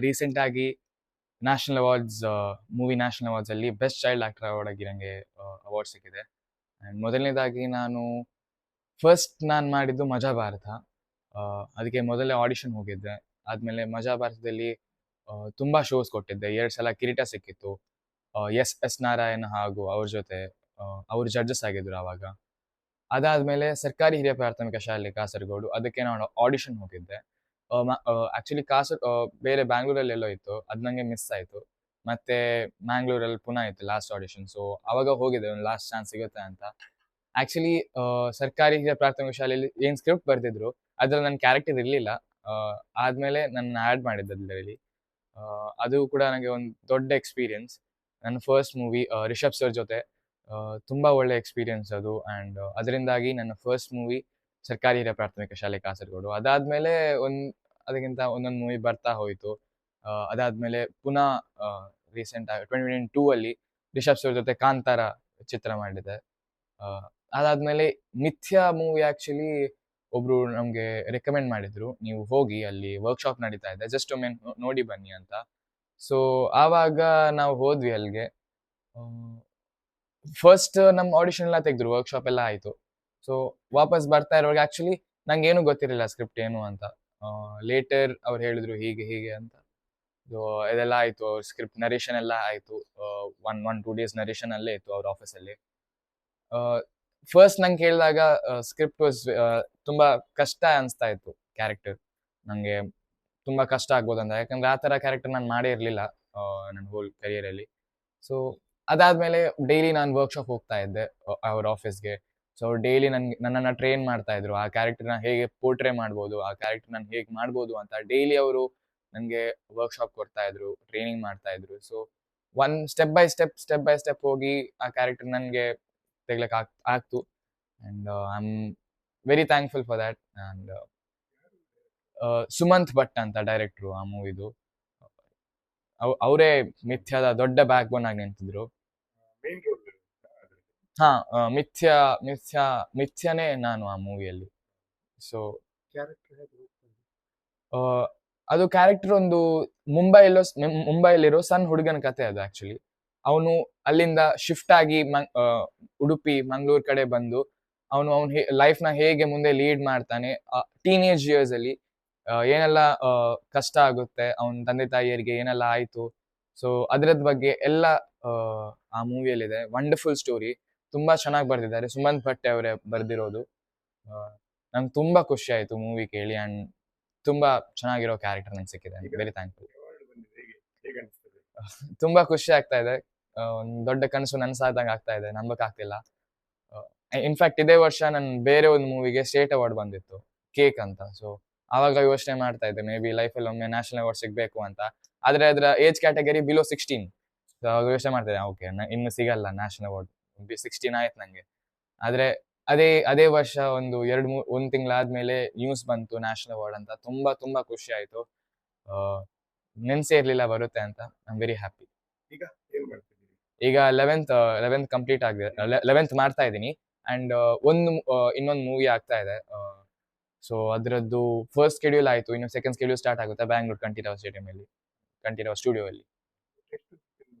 ರೀಸೆಂಟಾಗಿ national awards national ಅವಾರ್ಡ್ಸಲ್ಲಿ best child actor award ಆಗಿ ನನಗೆ ಅವಾರ್ಡ್ ಸಿಕ್ಕಿದೆ. ಆ್ಯಂಡ್ ಮೊದಲನೇದಾಗಿ ನಾನು ಮಾಡಿದ್ದು ಮಜಾ ಭಾರತ. ಅದಕ್ಕೆ ಮೊದಲೇ ಆಡಿಷನ್ ಹೋಗಿದ್ದೆ. ಆದಮೇಲೆ ಮಜಾ ಭಾರತದಲ್ಲಿ ತುಂಬ ಶೋಸ್ ಕೊಟ್ಟಿದ್ದೆ. 2 ಸಲ ಕಿರೀಟ ಸಿಕ್ಕಿತ್ತು. ಎಸ್ ನಾರಾಯಣ್ ಹಾಗೂ ಅವ್ರ ಜೊತೆ ಅವರು ಜಡ್ಜಸ್ ಆಗಿದ್ರು ಆವಾಗ. ಅದಾದಮೇಲೆ ಸರ್ಕಾರಿ ಹಿರಿಯ ಪ್ರಾಥಮಿಕ ಶಾಲೆ ಕಾಸರಗೋಡು, ಅದಕ್ಕೆ ನಾನು ಆಡಿಷನ್ ಹೋಗಿದ್ದೆ. ಆ್ಯಕ್ಚುಲಿ ಬೇರೆ ಬ್ಯಾಂಗ್ಳೂರಲ್ಲೆಲ್ಲೋ ಇತ್ತು, ಅದು ನನಗೆ ಮಿಸ್ ಆಯಿತು. ಮತ್ತೆ ಮ್ಯಾಂಗ್ಳೂರಲ್ಲಿ ಪುನಃ ಇತ್ತು ಲಾಸ್ಟ್ ಆಡಿಷನ್. ಸೊ ಅವಾಗ ಹೋಗಿದ್ದೆ, ಒಂದು ಲಾಸ್ಟ್ ಚಾನ್ಸ್ ಸಿಗುತ್ತೆ ಅಂತ. ಆ್ಯಕ್ಚುಲಿ ಸರ್ಕಾರಿ ಹಿರಿಯ ಪ್ರಾಥಮಿಕ ಶಾಲೆಯಲ್ಲಿ ಏನು ಸ್ಕ್ರಿಪ್ಟ್ ಬರೆದಿದ್ರು ಅದ್ರಲ್ಲಿ ನನ್ನ ಕ್ಯಾರೆಕ್ಟರ್ ಇರಲಿಲ್ಲ. ಆದಮೇಲೆ ನನ್ನ ಆ್ಯಡ್ ಮಾಡಿದ್ದು ಅದರಲ್ಲಿ. ಅದು ಕೂಡ ನನಗೆ ಒಂದು ದೊಡ್ಡ ಎಕ್ಸ್ಪೀರಿಯನ್ಸ್. ನನ್ನ ಫಸ್ಟ್ ಮೂವಿ ರಿಷಬ್ ಸರ್ ಜೊತೆ ತುಂಬ ಒಳ್ಳೆ ಎಕ್ಸ್ಪೀರಿಯನ್ಸ್ ಅದು. ಆ್ಯಂಡ್ ಅದರಿಂದಾಗಿ ನನ್ನ ಫಸ್ಟ್ ಮೂವಿ ಸರ್ಕಾರಿ ಹಿರಿಯ ಪ್ರಾಥಮಿಕ ಶಾಲೆ ಕಾಸರಗೋಡು. ಅದಾದಮೇಲೆ ಅದಕ್ಕಿಂತ ಒಂದೊಂದು ಮೂವಿ ಬರ್ತಾ ಹೋಯಿತು. ಅದಾದಮೇಲೆ ಪುನಃ ರೀಸೆಂಟಾಗಿ 2022 ಅಲ್ಲಿ ರಿಷಬ್ ಸರ್ ಜೊತೆ ಕಾಂತಾರ ಚಿತ್ರ ಮಾಡಿದೆ. ಅದಾದಮೇಲೆ ಮಿಥ್ಯಾ ಮೂವಿ ಆ್ಯಕ್ಚುಲಿ ಒಬ್ಬರು ನಮಗೆ ರೆಕಮೆಂಡ್ ಮಾಡಿದ್ರು, ನೀವು ಹೋಗಿ ಅಲ್ಲಿ ವರ್ಕ್ಶಾಪ್ ನಡೀತಾ ಇದೆ, ಜಸ್ಟ್ ಒಮ್ಮೆ ನೋಡಿ ಬನ್ನಿ ಅಂತ. ಸೊ ಆವಾಗ ನಾವು ಹೋದ್ವಿ ಅಲ್ಲಿಗೆ. ಫಸ್ಟ್ ನಮ್ಮ ಆಡಿಷನ್ ಎಲ್ಲ ತೆಗೆದ್ರು, ವರ್ಕ್ಶಾಪ್ ಎಲ್ಲ ಆಯಿತು. ಸೊ ವಾಪಸ್ ಬರ್ತಾ ಇರುವಾಗ ಆ್ಯಕ್ಚುಲಿ ನಂಗೆ ಏನೂ ಗೊತ್ತಿರಲಿಲ್ಲ ಸ್ಕ್ರಿಪ್ಟ್ ಏನು ಅಂತ. ಲೇಟರ್ ಅವ್ರು ಹೇಳಿದ್ರು ಹೀಗೆ ಹೀಗೆ ಅಂತ. ಸೊ ಇದೆಲ್ಲ ಆಯಿತು, ಅವ್ರ ಸ್ಕ್ರಿಪ್ಟ್ ನರೇಷನ್ ಎಲ್ಲ ಆಯಿತು. 1-2 ಡೇಸ್ ನರೇಷನ್ ಅಲ್ಲೇ ಇತ್ತು ಅವ್ರ ಆಫೀಸಲ್ಲಿ. ಫಸ್ಟ್ ನಂಗೆ ಕೇಳಿದಾಗ ಸ್ಕ್ರಿಪ್ಟ್ ತುಂಬ ಕಷ್ಟ ಅನಿಸ್ತಾ ಇತ್ತು. ಕ್ಯಾರೆಕ್ಟರ್ ನನಗೆ ತುಂಬ ಕಷ್ಟ ಆಗ್ಬೋದು ಅಂತ, ಯಾಕಂದರೆ ಆ ಥರ ಕ್ಯಾರೆಕ್ಟರ್ ನಾನು ಮಾಡೇ ಇರಲಿಲ್ಲ ನನ್ನ ಹೋಲ್ ಕರಿಯರಲ್ಲಿ. ಸೊ ಅದಾದಮೇಲೆ ಡೈಲಿ ನಾನು ವರ್ಕ್ಶಾಪ್ ಹೋಗ್ತಾ ಇದ್ದೆ ಅವ್ರ ಆಫೀಸ್ಗೆ. ಸೊ ಡೈಲಿ ನನ್ನನ್ನು ಟ್ರೈನ್ ಮಾಡ್ತಾ ಇದ್ರು, ಆ ಕ್ಯಾರೆಕ್ಟರ್ನ ಹೇಗೆ ಪೋರ್ಟ್ರೇ ಮಾಡ್ಬೋದು, ಆ ಕ್ಯಾರೆಕ್ಟರ್ ನಾನು ಹೇಗೆ ಮಾಡ್ಬೋದು ಅಂತ ಡೈಲಿ ಅವರು ನನಗೆ ವರ್ಕ್ಶಾಪ್ ಕೊಡ್ತಾ ಇದ್ರು, ಟ್ರೈನಿಂಗ್ ಮಾಡ್ತಾ ಇದ್ರು. ಸೊ ಸ್ಟೆಪ್ ಬೈ ಸ್ಟೆಪ್ ಹೋಗಿ ಆ ಕ್ಯಾರೆಕ್ಟರ್ ನನಗೆ ತೆಗ್ಲಕ್ಕೆ ಆಗ್ತು. And I am very thankful for that. And Sumanth Bhat ಅಂತ ಡೈರೆಕ್ಟ್ರು ಆ ಮೂವಿದು, ಅವರೇ ಮಿಥ್ಯಾದ ದೊಡ್ಡ ಬ್ಯಾಕ್ ಬೋನ್ ಆಗಿ ನಿಂತಿದ್ರು. ಮಿಥ್ಯಾನೇ ನಾನು ಆ ಮೂವಿಯಲ್ಲಿ. ಸೊ ಅದು ಕ್ಯಾರೆಕ್ಟರ್ ಒಂದು ಮುಂಬೈಲಿರೋ ಸಣ್ಣ ಹುಡುಗನ ಕತೆ ಅದು. ಆ್ಯಕ್ಚುಲಿ ಅವನು ಅಲ್ಲಿಂದ ಶಿಫ್ಟ್ ಆಗಿ ಉಡುಪಿ ಮಂಗಳೂರು ಕಡೆ ಬಂದು ಅವನು ಲೈಫ್ನ ಹೇಗೆ ಮುಂದೆ ಲೀಡ್ ಮಾಡ್ತಾನೆ, ಟೀನೇಜ್ ಇಯರ್ಸ್ ಅಲ್ಲಿ ಏನೆಲ್ಲ ಕಷ್ಟ ಆಗುತ್ತೆ, ಅವನ ತಂದೆ ತಾಯಿಯರಿಗೆ ಏನೆಲ್ಲ ಆಯಿತು. ಸೊ ಅದರದ್ ಬಗ್ಗೆ ಎಲ್ಲ ಆ ಮೂವಿಯಲ್ಲಿದೆ. ವಂಡರ್ಫುಲ್ ಸ್ಟೋರಿ, ತುಂಬಾ ಚೆನ್ನಾಗಿ ಬರೆದಿದ್ದಾರೆ. ಸುಮಂತ್ ಭಟ್ ಅವರೇ ಬರೆದಿರೋದು. ನಂಗೆ ತುಂಬಾ ಖುಷಿ ಆಯಿತು ಮೂವಿ ಕೇಳಿ. ಆ್ಯಂಡ್ ತುಂಬಾ ಚೆನ್ನಾಗಿರೋ ಕ್ಯಾರೆಕ್ಟರ್ ನಂಗೆ ಸಿಕ್ಕಿದೆ. Very thankful. ತುಂಬಾ ಖುಷಿ ಆಗ್ತಾ ಇದೆ. ಒಂದು ದೊಡ್ಡ ಕನಸು ನನಸಾದಂಗೆ ಆಗ್ತಾ ಇದೆ, ನಂಬಕ್ಕಾಗ್ತಿಲ್ಲ. ಇನ್ಫ್ಯಾಕ್ಟ್ ಇದೇ ವರ್ಷ ಬೇರೆ ಒಂದು ಮೂವಿಗೆ ಸ್ಟೇಟ್ ಅವಾರ್ಡ್ ಬಂದಿತ್ತು, ಕೇಕ್ ಅಂತ. ಸೊ ಆವಾಗ ಯೋಚನೆ ಮಾಡ್ತಾ ಇದ್ದೆ, ಮೇ ಬಿ ಲೈಫಲ್ಲಿ ಒಮ್ಮೆ ನ್ಯಾಷನಲ್ ಅವಾರ್ಡ್ ಸಿಗಬೇಕು ಅಂತ. ಆದರೆ ಅದರ ಏಜ್ ಕ್ಯಾಟಗರಿ ಬಿಲೋ 16. ಸೊ ಆವಾಗ ಯೋಚನೆ ಮಾಡ್ತಾ ಇದ್ದೆ, ಓಕೆ ಇನ್ನು ಸಿಗಲ್ಲ ನ್ಯಾಷನಲ್ ಅವಾರ್ಡ್, 16 ಆಯ್ತು ನನಗೆ. ಆದರೆ ಅದೇ ವರ್ಷ ಒಂದು ತಿಂಗಳಾದ್ಮೇಲೆ ನ್ಯೂಸ್ ಬಂತು ನ್ಯಾಷನಲ್ ಅವಾರ್ಡ್ ಅಂತ. ತುಂಬಾ ಖುಷಿ ಆಯಿತು. ನೆನ್ಸೇ ಇರಲಿಲ್ಲ ಬರುತ್ತೆ ಅಂತ. I am very happy. ಈಗ 11th ಕಂಪ್ಲೀಟ್ ಆಗಿದೆ, 11th ಮಾಡ್ತಾ ಇದ್ದೀನಿ. ಆ್ಯಂಡ್ ಇನ್ನೊಂದು ಮೂವಿ ಆಗ್ತಾ ಇದೆ. ಸೊ ಅದರದ್ದು ಫಸ್ಟ್ ಸ್ಕೆಡ್ಯೂಲ್ ಆಯಿತು, ಇನ್ನು ಸೆಕೆಂಡ್ ಸ್ಕೆಡ್ಯೂಲ್ ಸ್ಟಾರ್ಟ್ ಆಗುತ್ತೆ ಬ್ಯಾಂಗ್ಳೂರ್ ಕಂಠೀರವ ಸ್ಟುಡಿಯೋಲ್ಲಿ.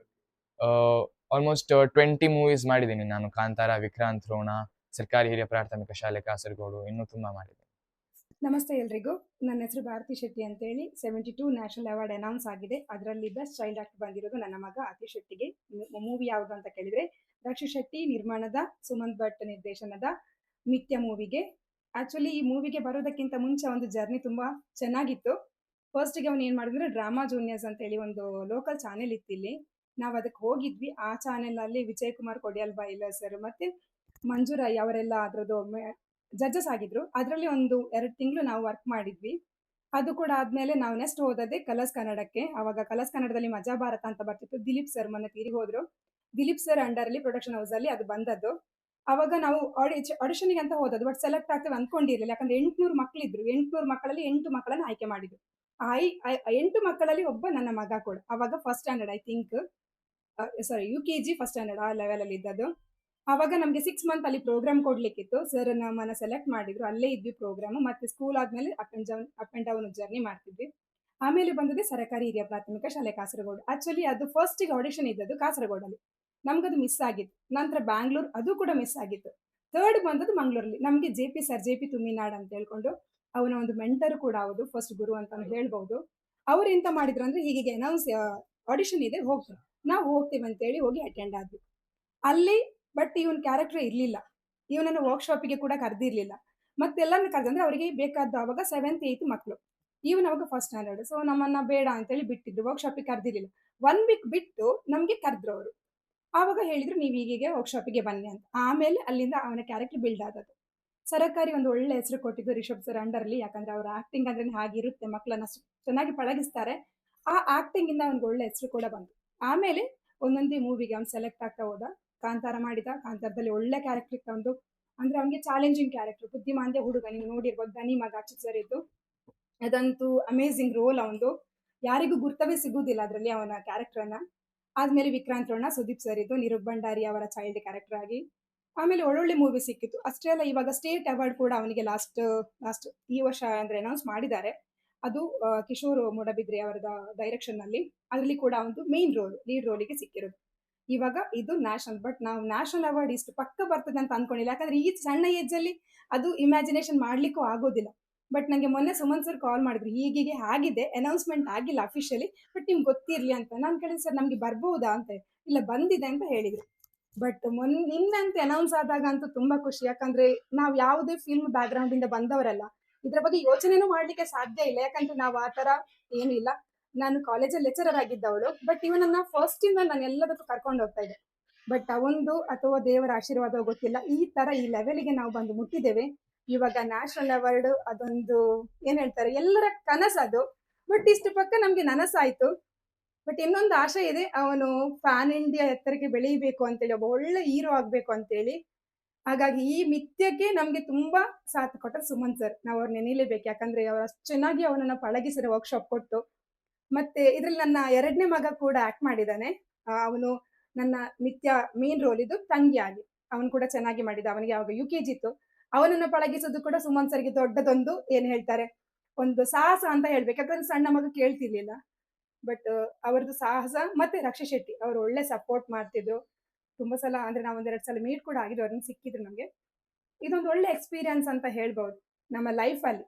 ಆಲ್ಮೋಸ್ಟ್ 20 ಮೂವೀಸ್ ಮಾಡಿದ್ದೀನಿ ನಾನು. ಕಾಂತಾರ, ವಿಕ್ರಾಂತ್ ರೋಣ, ಸರ್ಕಾರಿ ಹಿರಿಯ ಪ್ರಾಥಮಿಕ ಶಾಲೆ ಕಾಸರಗೋಡು, ಇನ್ನೂ ತುಂಬ ಮಾಡಿದ್ದೀನಿ. ನಮಸ್ತೆ ಎಲ್ರಿಗೂ. ನನ್ನ ಹೆಸರು ಭಾರತಿ ಶೆಟ್ಟಿ ಅಂತೇಳಿ. 72 ನ್ಯಾಷನಲ್ ಅವಾರ್ಡ್ ಅನೌನ್ಸ್ ಆಗಿದೆ. ಅದರಲ್ಲಿ ಬೆಸ್ಟ್ ಚೈಲ್ಡ್ ಆಕ್ಟರ್ ಬಂದಿರೋದು ನನ್ನ ಮಗ ಅತೀಶ್ ಶೆಟ್ಟಿಗೆ. ಮೂವಿ ಯಾವುದು ಅಂತ ಕೇಳಿದ್ರೆ ರಕ್ಷಿತ್ ಶೆಟ್ಟಿ ನಿರ್ಮಾಣದ, ಸುಮಂತ್ ಭಟ್ ನಿರ್ದೇಶನದ ಮಿಥ್ಯ ಮೂವಿಗೆ. ಆಕ್ಚುಲಿ ಈ ಮೂವಿಗೆ ಬರೋದಕ್ಕಿಂತ ಮುಂಚೆ ಒಂದು ಜರ್ನಿ ತುಂಬಾ ಚೆನ್ನಾಗಿತ್ತು. ಫಸ್ಟಿಗೆ ಅವ್ನು ಏನ್ ಮಾಡಿದ್ರೆ ಡ್ರಾಮಾ ಜೂನಿಯರ್ಸ್ ಅಂತೇಳಿ ಒಂದು ಲೋಕಲ್ ಚಾನೆಲ್ ಇತ್ತು ಇಲ್ಲಿ, ನಾವು ಅದಕ್ಕೆ ಹೋಗಿದ್ವಿ. ಆ ಚಾನೆಲ್ ಅಲ್ಲಿ ವಿಜಯ್ ಕುಮಾರ್ ಕೊಡಿಯಲ್ ಬೈಲರ್ ಸರ್ ಮತ್ತೆ ಮಂಜು ರೈ ಅವರೆಲ್ಲ ಅದ್ರದ್ದು ಜಡ್ಜಸ್ ಆಗಿದ್ರು. ಅದರಲ್ಲಿ 1-2 ತಿಂಗಳು ನಾವು ವರ್ಕ್ ಮಾಡಿದ್ವಿ. ಅದು ಕೂಡ ಆದ್ಮೇಲೆ ನಾವು ನೆಕ್ಸ್ಟ್ ಹೋದದ್ದೇ ಕಲರ್ಸ್ ಕನ್ನಡಕ್ಕೆ. ಅವಾಗ ಕಲರ್ಸ್ ಕನ್ನಡದಲ್ಲಿ ಮಜಾ ಭಾರತ ಅಂತ ಬರ್ತಿತ್ತು. ದಿಲೀಪ್ ಸರ್ ಮೊನ್ನೆ ತೀರಿ ಹೋದ್ರು. ದಿಲೀಪ್ ಸರ್ ಅಂಡರ್ ಅಲ್ಲಿ ಪ್ರೊಡಕ್ಷನ್ ಹೌಸ್ ಅಲ್ಲಿ ಅದು ಬಂದದ್ದು. ಅವಾಗ ನಾವು ಆಡಿಷನ್ಗೆ ಅಂತ ಹೋದದ್ದು, ಬಟ್ ಸೆಲೆಕ್ಟ್ ಆಗ್ತೇವೆ ಅಂದ್ಕೊಂಡಿರ್ಲಿಲ್ಲ. ಯಾಕಂದ್ರೆ 800 ಮಕ್ಕಳಿದ್ರು. 800 ಮಕ್ಕಳಲ್ಲಿ 8 ಮಕ್ಕಳನ್ನು ಆಯ್ಕೆ ಮಾಡಿದ್ರು. 8 ಮಕ್ಕಳಲ್ಲಿ ಒಬ್ಬ ನನ್ನ ಮಗ ಕೂಡ. ಅವಾಗ first standard, I think UKG first standard, ಆ ಲೆವೆಲ್ ಅಲ್ಲಿ ಇದ್ದದ್ದು. ಅವಾಗ ನಮ್ಗೆ 6 ಮಂತ್ ಅಲ್ಲಿ ಪ್ರೋಗ್ರಾಮ್ ಕೊಡ್ಲಿಕ್ಕಿತ್ತು. ಸರ್ ನಮ್ಮನ್ನ ಸೆಲೆಕ್ಟ್ ಮಾಡಿದ್ರು, ಅಲ್ಲೇ ಇದ್ವಿ ಪ್ರೋಗ್ರಾಮ್. ಮತ್ತೆ ಸ್ಕೂಲ್ ಆದ್ಮೇಲೆ ಅಪ್ ಅಂಡ್ ಡೌನ್ ಜರ್ನಿ ಮಾಡ್ತಿದ್ವಿ. ಆಮೇಲೆ ಬಂದದ್ದು ಸರಕಾರಿ ಹಿರಿಯ ಪ್ರಾಥಮಿಕ ಶಾಲೆ ಕಾಸರಗೋಡು. ಆಕ್ಚುಲಿ ಅದು ಫಸ್ಟಿಗೆ ಆಡಿಷನ್ ಇದ್ದದ್ದು ಕಾಸರಗೋಡಲ್ಲಿ. ನಮ್ಗದು ಮಿಸ್ ಆಗಿತ್ತು. ನಂತರ ಬ್ಯಾಂಗ್ಳೂರ್ ಅದು ಕೂಡ ಮಿಸ್ ಆಗಿತ್ತು. ಥರ್ಡ್ ಬಂದದ್ದು ಮಂಗಳೂರಲ್ಲಿ. ನಮಗೆ ಜೆ.ಪಿ. Sir, JP. ತುಮಿನಾಡ್ ಅಂತ ಹೇಳ್ಕೊಂಡು ಅವನ ಒಂದು ಮೆಂಟರ್ ಕೂಡ ಹೌದು, ಫಸ್ಟ್ ಗುರು ಅಂತ ಹೇಳ್ಬಹುದು. ಅವ್ರು ಎಂತ ಮಾಡಿದ್ರು ಅಂದ್ರೆ ಹೀಗೆ ಅನೌನ್ಸ್ ಆಡಿಷನ್ ಇದೆ ಹೋಗ್ತಾರೆ. ನಾವು ಹೋಗ್ತೀವಿ ಅಂತೇಳಿ ಹೋಗಿ ಅಟೆಂಡ್ ಆದ್ವಿ. ಅಲ್ಲಿ ಬಟ್ ಇವನ್ ಕ್ಯಾರೆಕ್ಟರ್ ಇರ್ಲಿಲ್ಲ. ಇವನನ್ನು ವರ್ಕ್‌ಶಾಪಿಗೆ ಕೂಡ ಕರೆದಿರ್ಲಿಲ್ಲ. ಮತ್ತೆಲ್ಲರನ್ನ ಕರೆದಂದ್ರೆ ಅವರಿಗೆ ಬೇಕಾದ್ದು ಅವಾಗ 7th 8th ಮಕ್ಕಳು. ಇವನು ಅವಾಗ ಫಸ್ಟ್ ಸ್ಟ್ಯಾಂಡರ್ಡ್. ಸೊ ನಮ್ಮನ್ನ ಬೇಡ ಅಂತೇಳಿ ಬಿಟ್ಟಿದ್ರು. ವರ್ಕ್‌ಶಾಪಿಗೆ ಕರೆದಿರ್ಲಿಲ್ಲ. 1 ವೀಕ್ ಬಿಟ್ಟು ನಮ್ಗೆ ಕರೆದ್ರು ಅವರು. ಆವಾಗ ಹೇಳಿದ್ರು ನೀವು ಹೀಗೀಗೆ ವರ್ಕ್‌ಶಾಪಿಗೆ ಬನ್ನಿ ಅಂತ. ಆಮೇಲೆ ಅಲ್ಲಿಂದ ಅವನ ಕ್ಯಾರೆಕ್ಟರ್ ಬಿಲ್ಡ್ ಆದದ್ದು. ಸರಕಾರಿ ಒಂದು ಒಳ್ಳೆ ಹೆಸರು ಕೊಟ್ಟಿದ್ದು ರಿಷಬ್ ಸರ್ ಅಂಡರ್‌ಲಿ. ಯಾಕಂದ್ರೆ ಅವರ ಆಕ್ಟಿಂಗ್ ಅಂದ್ರೇನೆ ಹಾಗಿರುತ್ತೆ. ಮಕ್ಕಳನ್ನ ಚೆನ್ನಾಗಿ ಪಳಗಿಸ್ತಾರೆ. ಆ ಆಕ್ಟಿಂಗ್ ಇಂದ ಅವನಿಗೆ ಒಳ್ಳೆ ಹೆಸರು ಕೂಡ ಬಂತು. ಆಮೇಲೆ ಒಂದೊಂದೇ ಮೂವಿಗೆ ಅವ್ನು ಸೆಲೆಕ್ಟ್ ಆಗ್ತಾ ಹೋದ. ಕಾಂತಾರ ಮಾಡಿದ. ಕಾಂತಾರದಲ್ಲಿ ಒಳ್ಳೆ ಕ್ಯಾರೆಕ್ಟರ್ ಇತ್ತು ಅವ್ನ್ದು. ಅಂದ್ರೆ ಅವನಿಗೆ ಚಾಲೆಂಜಿಂಗ್ ಕ್ಯಾರೆಕ್ಟರ್. ಬುದ್ಧಿಮಾಂದ್ಯ ಹುಡುಗ, ನೀವು ನೋಡಿರ್ಬೋದು ದನಿ ಮಗ ಅಚ್ಯುತ್ ಸರ್ ಇದ್ದು. ಅದಂತೂ ಅಮೇಜಿಂಗ್ ರೋಲ್ ಅವನದು. ಯಾರಿಗೂ ಗುರ್ತವೇ ಸಿಗುವುದಿಲ್ಲ ಅದರಲ್ಲಿ ಅವನ ಕ್ಯಾರೆಕ್ಟರ್‌ನ. ಆದ್ಮೇಲೆ ವಿಕ್ರಾಂತ್ ರೋಣ, ಸುದೀಪ್ ಸರ್ ಇದ್ದು, ನಿರೂಪ್ ಭಂಡಾರಿ ಅವರ ಚೈಲ್ಡ್ ಕ್ಯಾರೆಕ್ಟರ್ ಆಗಿ. ಆಮೇಲೆ ಒಳ್ಳೊಳ್ಳೆ ಮೂವಿ ಸಿಕ್ಕಿತ್ತು. ಅಷ್ಟೇ ಅಲ್ಲ, ಇವಾಗ ಸ್ಟೇಟ್ ಅವಾರ್ಡ್ ಕೂಡ ಅವನಿಗೆ ಲಾಸ್ಟ್ ಲಾಸ್ಟ್ ಈ ವರ್ಷ ಅಂದ್ರೆ ಅನೌನ್ಸ್ ಮಾಡಿದ್ದಾರೆ. ಅದು ಕಿಶೋರ್ ಮೂಡಬಿದ್ರೆ ಅವರ ಡೈರೆಕ್ಷನ್ ನಲ್ಲಿ. ಅದರಲ್ಲಿ ಕೂಡ ಒಂದು ಮೇನ್ ರೋಲ್, ಲೀಡ್ ರೋಲಿಗೆ ಸಿಕ್ಕಿರೋದು. ಇವಾಗ ಇದು ನ್ಯಾಷನಲ್. ಬಟ್ ನಾವು ನ್ಯಾಷನಲ್ ಅವಾರ್ಡ್ ಇಷ್ಟು ಪಕ್ಕ ಬರ್ತದೆ ಅಂತ ಅನ್ಕೊಂಡಿಲ್ಲ. ಯಾಕಂದ್ರೆ ಈ ಸಣ್ಣ ಏಜ್ ಅಲ್ಲಿ ಅದು ಇಮ್ಯಾಜಿನೇಷನ್ ಮಾಡ್ಲಿಕ್ಕೂ ಆಗೋದಿಲ್ಲ. ಬಟ್ ನಂಗೆ ಮೊನ್ನೆ ಸುಮನ್ ಸರ್ ಕಾಲ್ ಮಾಡಿದ್ರು, ಹೀಗೆ ಆಗಿದೆ, ಅನೌನ್ಸ್ಮೆಂಟ್ ಆಗಿಲ್ಲ ಅಫಿಷಿಯಲಿ, ಬಟ್ ನಿಮ್ಗೆ ಗೊತ್ತಿರ್ಲಿ ಅಂತ. ನಾನು ಕೇಳಿದೆ ಸರ್ ನಮ್ಗೆ ಬರ್ಬಹುದಾ ಅಂತ. ಇಲ್ಲ ಬಂದಿದೆ ಅಂತ ಹೇಳಿದ್ರು. ಬಟ್ ನಿನ್ನಂತೆ ಅನೌನ್ಸ್ ಆದಾಗ ಅಂತೂ ತುಂಬಾ ಖುಷಿ. ಯಾಕಂದ್ರೆ ನಾವು ಯಾವುದೇ ಫಿಲ್ಮ್ ಬ್ಯಾಕ್ ಗ್ರೌಂಡ್ ಇಂದ ಬಂದವರಲ್ಲ. ಇದ್ರ ಬಗ್ಗೆ ಯೋಚನೆನೂ ಮಾಡ್ಲಿಕ್ಕೆ ಸಾಧ್ಯ ಇಲ್ಲ. ಯಾಕಂದ್ರೆ ನಾವು ಆ ತರ ಏನು ಇಲ್ಲ. ನಾನು ಕಾಲೇಜಲ್ಲಿ ಲೆಕ್ಚರರ್ ಆಗಿದ್ದವಳು. ಬಟ್ ಇವನನ್ನ ಫಸ್ಟ್ ಇಂದ ನಾನು ಎಲ್ಲದಕ್ಕೂ ಕರ್ಕೊಂಡು ಹೋಗ್ತಾ ಇದ್ದೆ. ಬಟ್ ಅವೊಂದು ಅಥವಾ ದೇವರ ಆಶೀರ್ವಾದ ಗೊತ್ತಿಲ್ಲ, ಈ ತರ ಈ ಲೆವೆಲ್ಗೆ ನಾವು ಬಂದು ಮುಟ್ಟಿದ್ದೇವೆ. ಇವಾಗ ನ್ಯಾಷನಲ್ ಅವಾರ್ಡ್ ಅದೊಂದು ಏನ್ ಹೇಳ್ತಾರೆ, ಎಲ್ಲರ ಕನಸದು. ಬಟ್ ಇಷ್ಟು ಪಕ್ಕ ನಮ್ಗೆ ನನಸಾಯ್ತು. ಬಟ್ ಇನ್ನೊಂದು ಆಸೆ ಇದೆ, ಅವನು ಫ್ಯಾನ್ ಇಂಡಿಯಾ ಎತ್ತರಕ್ಕೆ ಬೆಳೀಬೇಕು ಅಂತೇಳಿ, ಒಬ್ಬ ಒಳ್ಳೆ ಹೀರೋ ಆಗ್ಬೇಕು ಅಂತೇಳಿ. ಹಾಗಾಗಿ ಈ ಮಿಥ್ಯಕ್ಕೆ ನಮ್ಗೆ ತುಂಬಾ ಸಾಥ್ ಕೊಟ್ಟ ಸುಮನ್ ಸರ್. ನಾವು ಅವ್ರು ನೆನೀಲೇಬೇಕು. ಯಾಕಂದ್ರೆ ಅವ್ರು ಅಷ್ಟು ಚೆನ್ನಾಗಿ ಅವನನ್ನ ಪಳಗಿಸಿರೋ ವರ್ಕ್ಶಾಪ್ ಕೊಟ್ಟು. ಮತ್ತೆ ಇದ್ರಲ್ಲಿ ನನ್ನ 2ನೇ ಮಗ ಕೂಡ ಆಕ್ಟ್ ಮಾಡಿದ್ದಾನೆ. ಅವನು ನನ್ನ ಮಿಥ್ಯ ಮೇನ್ ರೋಲ್ ಇದು ತಂಗಿಯಾಗಿ. ಅವನು ಕೂಡ ಚೆನ್ನಾಗಿ ಮಾಡಿದ. ಅವನಿಗೆ ಅವಾಗ UKG ಇತ್ತು. ಅವನನ್ನು ಪಳಗಿಸೋದು ಕೂಡ ಸುಮನ್ ಸರ್ಗೆ ದೊಡ್ಡದೊಂದು ಏನ್ ಹೇಳ್ತಾರೆ, ಒಂದು ಸಾಹಸ ಅಂತ ಹೇಳ್ಬೇಕು. ಯಾಕಂದ್ರೆ ಸಣ್ಣ ಮಗ ಕೇಳ್ತಿರ್ಲಿಲ್ಲ. ಬಟ್ ಅವರದ್ದು ಸಾಹಸ. ಮತ್ತೆ ರಕ್ಷಾ ಶೆಟ್ಟಿ ಅವರು ಒಳ್ಳೆ ಸಪೋರ್ಟ್ ಮಾಡ್ತಿದ್ರು. ತುಂಬಾ ಸಲ ಅಂದ್ರೆ ನಾವು 1-2 ಸಲ ಮೀಟ್ ಕೂಡ ಆಗಿದ್ದು, ಅವ್ರನ್ನ ಸಿಕ್ಕಿದ್ರು ನಮ್ಗೆ. ಇದೊಂದು ಒಳ್ಳೆ ಎಕ್ಸ್ಪೀರಿಯನ್ಸ್ ಅಂತ ಹೇಳ್ಬಹುದು ನಮ್ಮ ಲೈಫ್ ಅಲ್ಲಿ.